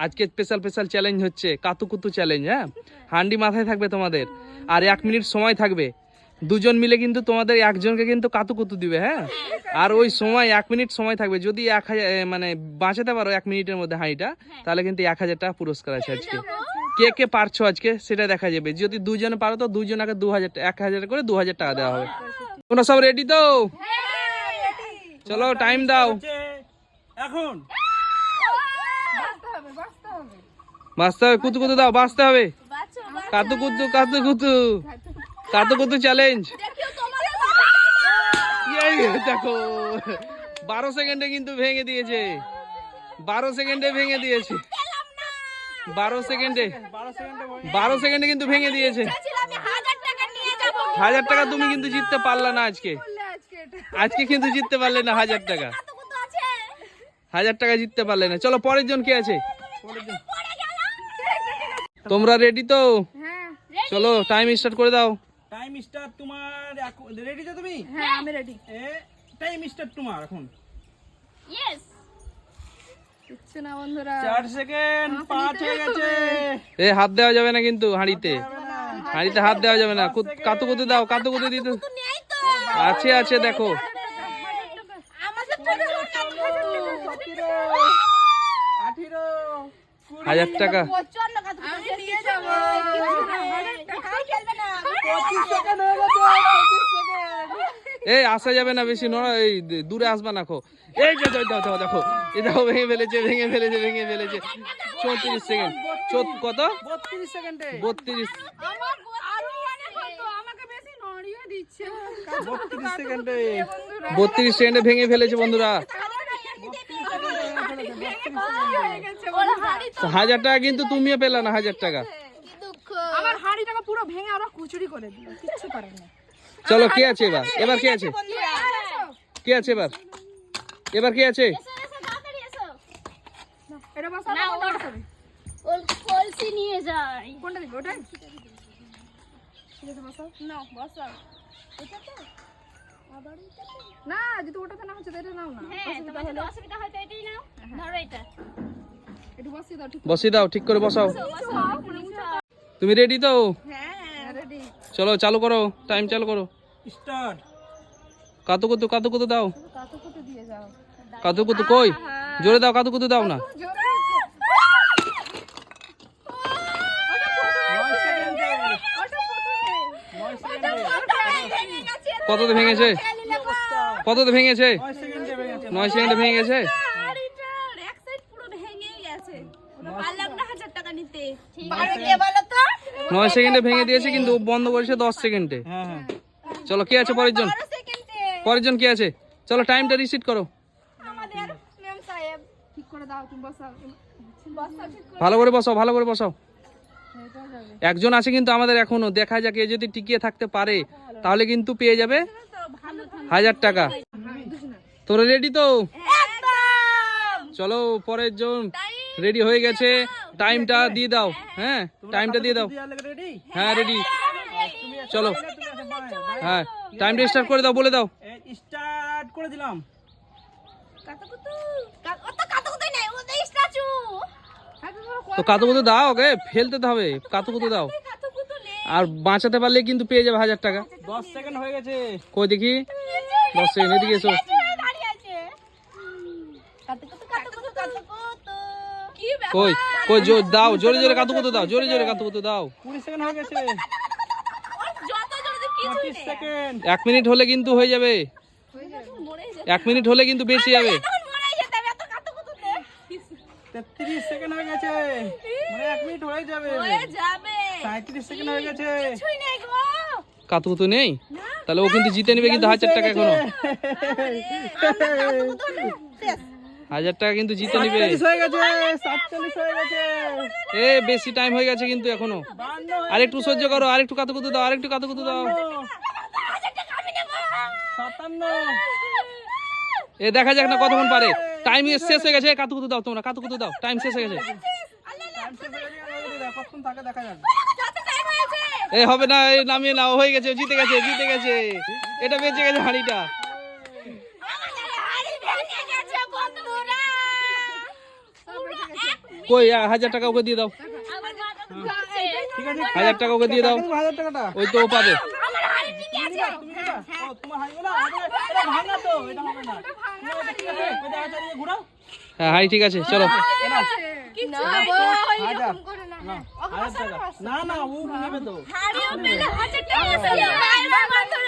আজকে special special challenge হচ্ছে কাতুকুতু challenge. হ্যাঁ, হান্ডি মাথায় থাকবে তোমাদের, আর 1 মিনিট সময় থাকবে। দুজন মিলে কিন্তু তোমাদের একজনকে কিন্তু কাতুকুতু দিবে। হ্যাঁ, আর ওই সময় 1 মিনিট সময় থাকবে। যদি 1000 মানে বাঁচাতে পারো 1 মিনিটের মধ্যে হাঁড়িটা, তাহলে কিন্তু 1000 টাকা পুরস্কার আছে আজকে। কে কে পারছো আজকে সেটা দেখা যাবে। যদি দুজনে পারো তো দুজনকে 1000 করে 2000 টাকা দেওয়া হবে। তোমরা সব রেডি তো? চলো টাইম দাও। এখন বাঁচতে হবে, কুতু কুতু দাও, বাঁচতে হবে। কাতুকুতু কাতুকুতু কাতুকুতু চ্যালেঞ্জ। দেখো 12 সেকেন্ডে কিন্তু ভেঙে দিয়েছে। 12 সেকেন্ডে ভেঙে দিয়েছে। 12 সেকেন্ডে কিন্তু ভেঙে দিয়েছে। 1000 টাকা তুমি কিন্তু জিততে পারলে না আজকে। আজকে কিন্তু জিততে পারলে না 1000 টাকা। 1000 টাকা জিততে পারলে না। চলো পরের জন কে আছে? তোমরা রেডি তো? চলো টাইম স্টার্ট করে দাও। টাইম স্টার্ট তোমার। রেডি তো তুমি? হ্যাঁ আমি রেডি। টাইম স্টার্ট তোমার এখন। ইয়েস। কিচ্ছু না বন্ধুরা। 4 সেকেন্ড 5 হয়ে গেছে। হাত দেওয়া যাবে না কিন্তু হাঁড়িতে। হাঁড়িতে হাত দেওয়া যাবে না। কাতুকুতু দাও, কাতুকুতু দিতে আছে আছে দেখো। আমাদের 1000 টাকা। আমি নিয়ে যাব। খেলবে না। 25 সেকেন্ড হয়ে গেছে। আসা যাবে না বেশি, নড়া এই দূরে আসবা না। এই যে দাও দেখো, এটাও ভেঙে ফেলেছে। 34 সেকেন্ড। কত? 32 সেকেন্ডে। 32 আমাকে বেশি নড়িয়ে দিচ্ছে। 32 সেকেন্ডে। 32 সেকেন্ডে ভেঙে ফেলেছে বন্ধুরা। 1000 টাকা কিন্তু তুমিও পেলা না। 1000 টাকা। আমার হাড়িটাকে পুরো ভেঙে ওরা কুচুরি করে দিল। কিচ্ছু করে না। চলো কে আছে এবার কে আছে? কে আছে এবার কে আছে? এটা বসাও না, ওটা বসাবে। ওর কলসি নিয়ে যাই। কোনটা দিবে? ওটা ঠিক আছে বসাও। না বসাও। এটাতে আবার এটাতে না, যদি ওটাতে না হচ্ছে এটা নাও না। হ্যাঁ, তোমার যদি অসুবিধা হয় তো এটাই নাও। ধরো এটা। একটু বসিয়ে দাও। ঠিক বসিয়ে দাও, ঠিক করে বসাও। তুমি রেডি তো? হ্যাঁ রেডি। চলো চালু করো, টাইম চালু করো। স্টার্ট। কাতুকুতু দাও। কাতুকুতু দিয়ে যাও। কাতুকুতু কই? জোরে দাও, কাতুকুতু দাও না। 9 সেকেন্ডে। 9 সেকেন্ডে। কততে ভেঙেছে? 9 সেকেন্ডে ভেঙে গেছে। 9 সেকেন্ডে ভেঙে গেছে। হাড়িটার এক সাইড পুরো ভেঙে গেছে। পারলাম না 1000 টাকা নিতে। পারো কে বলো তো? 9 সেকেন্ডে ভেঙে দিয়েছে কিন্তু ও বন্ধ করেছে 10 সেকেন্ডে। হ্যাঁ। চলো কে আছে পরের জন? 12 সেকেন্ডে। পরের জন কে আছে? চলো টাইমটা রিসেট করো। আমাদের ম্যাম সাহেব। ঠিক করে দাও, তুমি বসাও। বস্তা ঠিক করে ভালো করে বসাও। একজন আছে কিন্তু আমাদের এখনো, দেখা যাক এ যদি টিকিয়ে থাকতে পারে তাহলে কিন্তু পেয়ে যাবে তো ভালো থাকবে। 1000 টাকা। তোরা রেডি তো? একদম। চলো পরের জন রেডি হয়ে গেছে। টাইমটা দিয়ে দাও। হ্যাঁ, টাইমটা দিয়ে দাও। রেডি? হ্যাঁ রেডি। চলো হ্যাঁ, টাইমটা স্টার্ট করে দাও, বলে দাও। স্টার্ট করে দিলাম। কাতুকুতু। ও তো কাতুকুতুই নাই, ও তো স্ট্যাচু। তো কাতুকুতু দাও, ওকে ফেলতে তো হবে। কাতুকুতু দাও, কাতুকুতু নেই। আর বাঁচাতে পারলে কিন্তু পেয়ে যাবে 1000 টাকা। 10 সেকেন্ড হয়ে গেছে। কই দেখি? 10 সেকেন্ড, এদিকে এসো। দাঁড়িয়ে আছে। কাতুকুতু কাতুকুতু কাতুকুতু। কি ব্যাপার? কই দাও, জোরে কাতুকুতু দাও, জোরে কাতুকুতু দাও। 20 সেকেন্ড হয়ে গেছে। যত জলদি কিছুই 25 নেই। সেকেন্ড। 1 মিনিট হলে কিন্তু হয়ে যাবে। মরেই যেত। 1 মিনিট হলে কিন্তু বেশি যাবে। তখন মরেই যেতাম এত কাতুকুতুতে। 33 সেকেন্ড হয়ে গেছে। মানে 1 মিনিট হয়ে যাবে। হয়ে যাবে। 37 সেকেন্ড হয়ে গেছে। কিছুই নেই গো। কাতুকুতু নেই, তাহলে ও কিন্তু জিতে নিবে কিন্তু 1000 টাকা এখনো। কাতুকুতু না। শেষ। 1000 টাকা কিন্তু জিতে নিবে। 47 হয়ে গেছে। 47 হয়ে গেছে। বেশি টাইম হয়ে গেছে কিন্তু এখনো। 52 আরেকটু সহ্য করো, আরেকটু কাতুকুতু দাও, আরেকটু কাতুকুতু দাও। 57। দেখা যাক না কতক্ষণ পারে। টাইম শেষ হয়ে গেছে। কাতুকুতু দাও তোমরা, কাতুকুতু দাও। টাইম শেষ হয়ে গেছে। কতক্ষণ থাকে দেখা যাক। যত টাইম হয়েছে। হবে না, নামিয়ে নাও। হয়ে গেছে, জিতে গেছে। এটা বেঁচে গেছে হাঁড়িটা। আমাদের হাড়ি ভেঙে গেছে বন্ধুরা। পুরো 1 কই 1000 টাকা ওকে দিয়ে দাও, আমার মাথা ঘুরছে। ঠিক আছে 1000 টাকা ওকে দিয়ে দাও, 1000 টাকাটা ওই তো ও পাবে। আমার হাড়ি ঠিক আছে। তুমি নিবা? ও তোমার হাই বলা এটা ভাঙা তো, এটা হবে না। ঠিক আছে ওই দেখা চালিয়ে ঘোরাও। হ্যাঁ হাই ঠিক আছে চলো। কিছু না নাই। গো, হাজার। এরকম করে না। না, ওকে 1000 টাকা। না না ও নেবে তো। হাড়িও পেলে 1000 টাকা ছিল। আমার মাথা